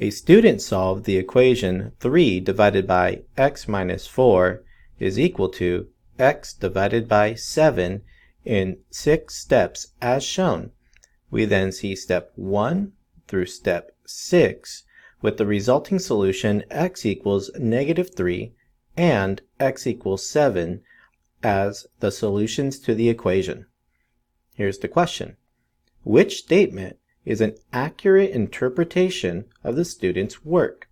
A student solved the equation 3 divided by x minus 4 is equal to x divided by 7 in 6 steps as shown. We then see step 1 through step 6 with the resulting solution x equals -3 and x equals 7 as the solutions to the equation. Here's the question. Which statement is an accurate interpretation of the student's work?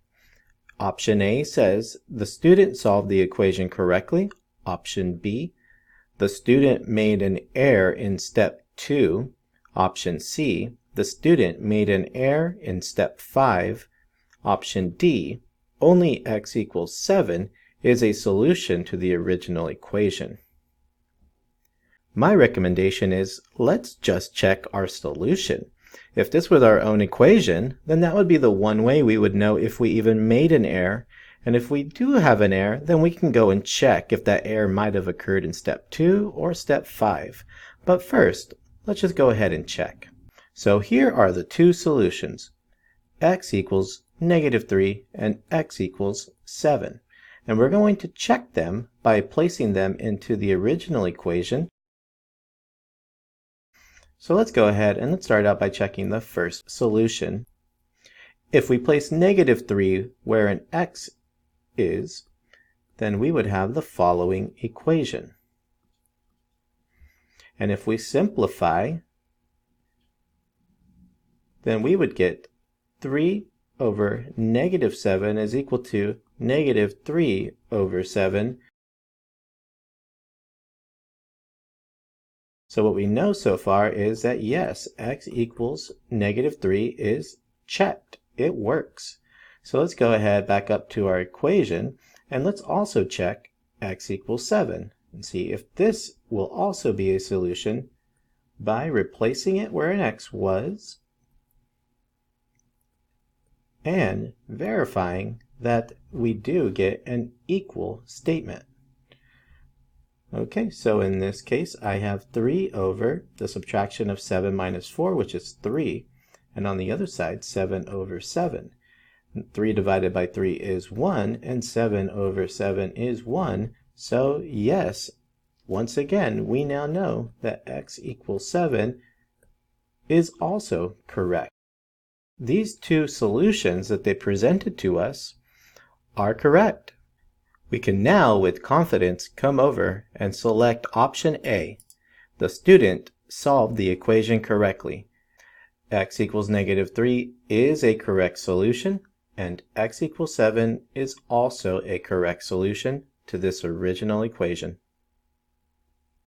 Option A says the student solved the equation correctly. Option B, the student made an error in step 2. Option C, the student made an error in step 5. Option D, only x equals 7 is a solution to the original equation. My recommendation is let's just check our solution. If this was our own equation, then that would be the one way we would know if we even made an error. And if we do have an error, then we can go and check if that error might have occurred in step 2 or step 5. But first, let's just go ahead and check. So here are the two solutions. X equals -3 and x equals 7. And we're going to check them by placing them into the original equation. So let's go ahead and let's start out by checking the first solution. If we place -3 where an x is, then we would have the following equation. And if we simplify, then we would get 3 over -7 is equal to -3 over 7. So what we know so far is that yes, x equals -3 is checked. It works. So let's go ahead back up to our equation and let's also check x equals 7 and see if this will also be a solution by replacing it where an x was and verifying that we do get an equal statement. Okay, so in this case, I have 3 over the subtraction of 7 minus 4, which is 3. And on the other side, 7 over 7. 3 divided by 3 is 1, and 7 over 7 is 1. So yes, once again, we now know that x equals 7 is also correct. These two solutions that they presented to us are correct. We can now, with confidence, come over and select option A. The student solved the equation correctly. X equals -3 is a correct solution, and x equals 7 is also a correct solution to this original equation.